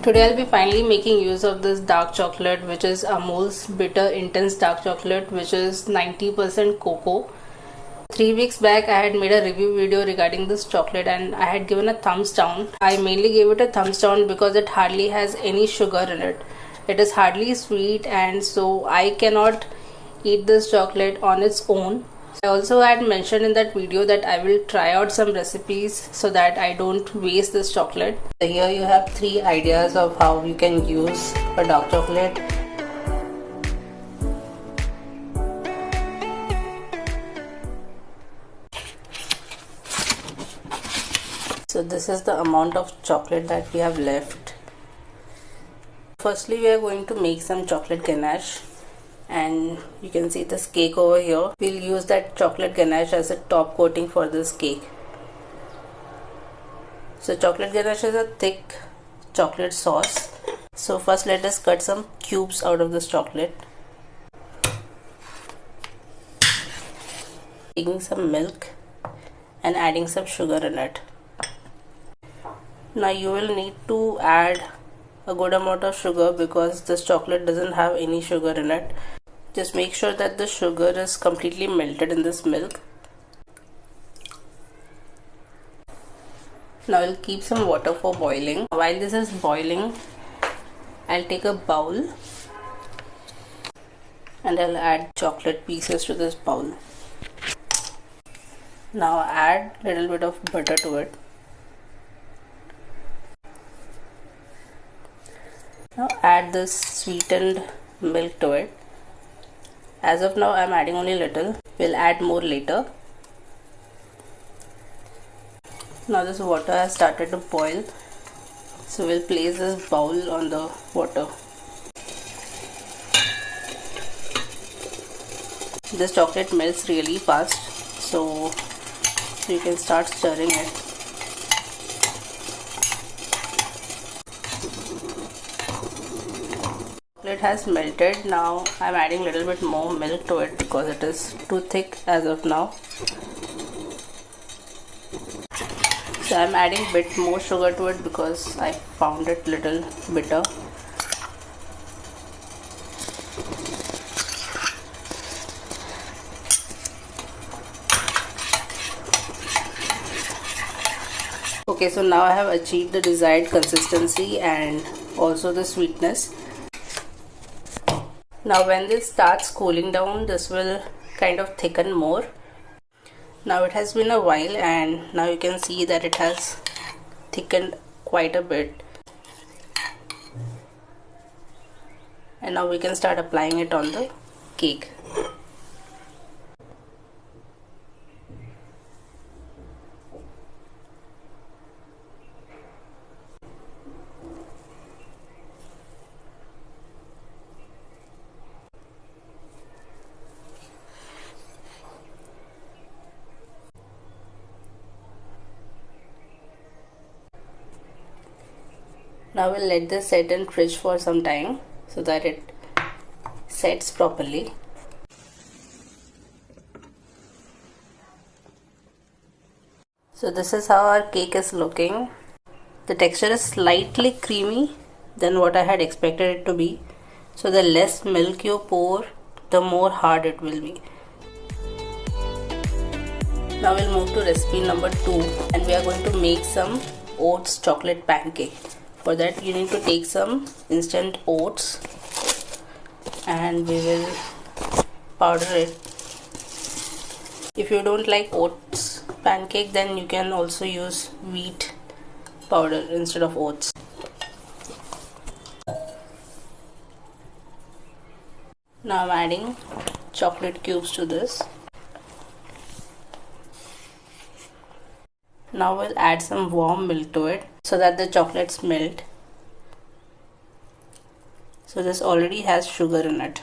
Today I'll be finally making use of this dark chocolate, which is Amul's Bitter Intense Dark Chocolate, which is 90% cocoa. 3 weeks back I had made a review video regarding this chocolate and I had given a thumbs down. I mainly gave it a thumbs down because it hardly has any sugar in it. It is hardly sweet, and so I cannot eat this chocolate on its own. I also had mentioned in that video that I will try out some recipes so that I don't waste this chocolate. So here you have 3 ideas of how you can use a dark chocolate. So this is the amount of chocolate that we have left. Firstly, we are going to make some chocolate ganache. And you can see this cake over here. We'll use that chocolate ganache as a top coating for this cake. So chocolate ganache is a thick chocolate sauce. So first let us cut some cubes out of this chocolate. Taking some milk and adding some sugar in it. Now you will need to add a good amount of sugar because this chocolate doesn't have any sugar in it. Just make sure that the sugar is completely melted in this milk. Now I'll keep some water for boiling. While this is boiling, I'll take a bowl and I'll add chocolate pieces to this bowl. Now add a little bit of butter to it. Now add this sweetened milk to it. As of now I'm adding only little. We'll add more later. Now this water has started to boil. So we'll place this bowl on the water. This chocolate melts really fast, so you can start stirring it. It has melted. Now I'm adding a little bit more milk to it because it is too thick as of now. So I'm adding a bit more sugar to it because I found it little bitter. Okay, so now I have achieved the desired consistency and also the sweetness. Now when this starts cooling down, this will kind of thicken more. Now it has been a while and now you can see that it has thickened quite a bit. And now we can start applying it on the cake. Now we'll let this set in fridge for some time so that it sets properly. So this is how our cake is looking. The texture is slightly creamy than what I had expected it to be. So the less milk you pour, the more hard it will be. Now we'll move to recipe number 2 and we are going to make some oats chocolate pancake. For that you need to take some instant oats and we will powder it. If you don't like oats pancake, then you can also use wheat powder instead of oats. Now I'm adding chocolate cubes to this. Now we'll add some warm milk to it so that the chocolates melt. So this already has sugar in it.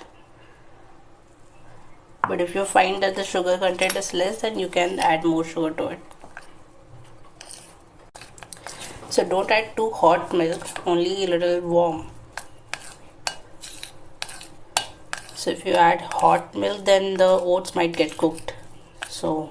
But if you find that the sugar content is less, then you can add more sugar to it. So don't add too hot milk, only a little warm. So if you add hot milk, then the oats might get cooked. So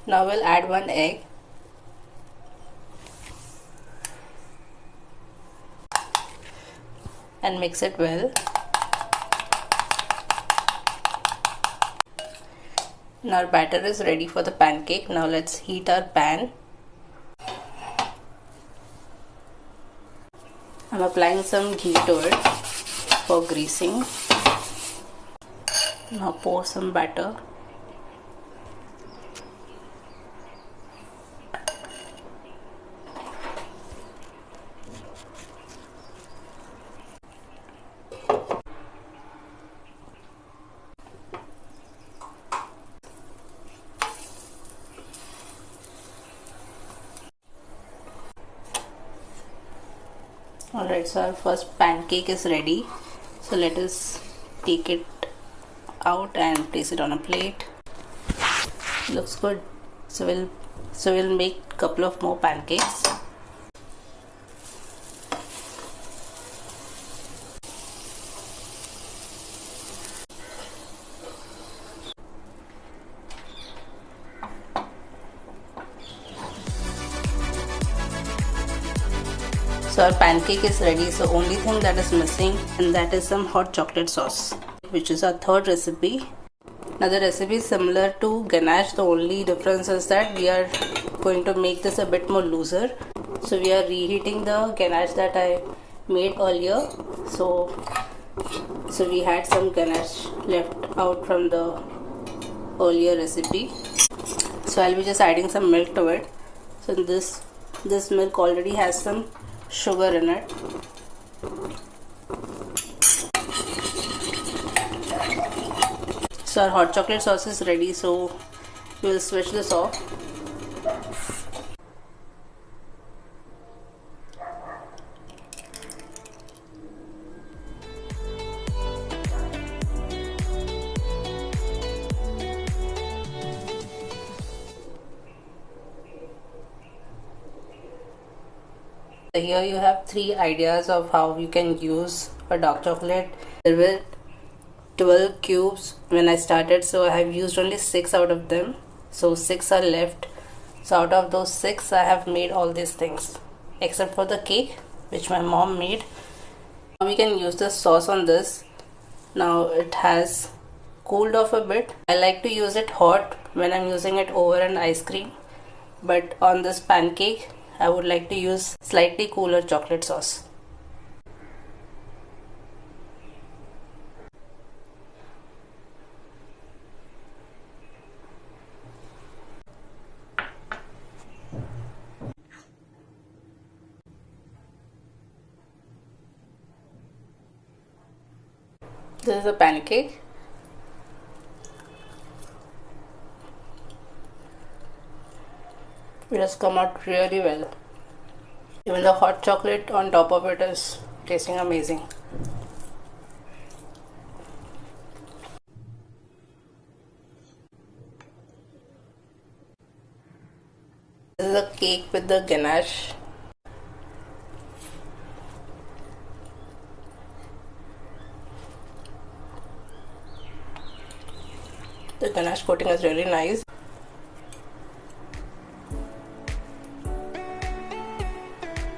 Now we'll add one egg. And mix it well. Now our batter is ready for the pancake. Now let's heat our pan. I'm applying some ghee to it for greasing. Now pour some batter. Alright, so our first pancake is ready. So let us take it out and place it on a plate. Looks good. So we'll make a couple of more pancakes. So our pancake is ready, so only thing that is missing, and that is some hot chocolate sauce, which is our third recipe. Now the recipe is similar to ganache, the only difference is that we are going to make this a bit more looser. So we are reheating the ganache that I made earlier. So we had some ganache left out from the earlier recipe. So I'll be just adding some milk to it. So this milk already has some sugar in it. So our hot chocolate sauce is ready, so we'll switch this off. Here you have 3 ideas of how you can use a dark chocolate. There were 12 cubes when I started, so I have used only 6 out of them, so 6 are left. So out of those 6 I have made all these things except for the cake which my mom made. Now we can use the sauce on this. Now it has cooled off a bit. I like to use it hot when I'm using it over an ice cream, but on this pancake I would like to use slightly cooler chocolate sauce. This is a pancake. It has come out really well. Even the hot chocolate on top of it is tasting amazing. This is a cake with the ganache. The ganache coating is really nice.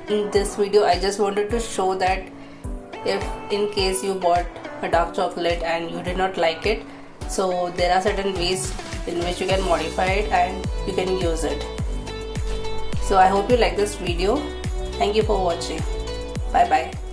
In this video I just wanted to show that if in case you bought a dark chocolate and you did not like it, so there are certain ways in which you can modify it and you can use it. So I hope you like this video. Thank you for watching. Bye bye.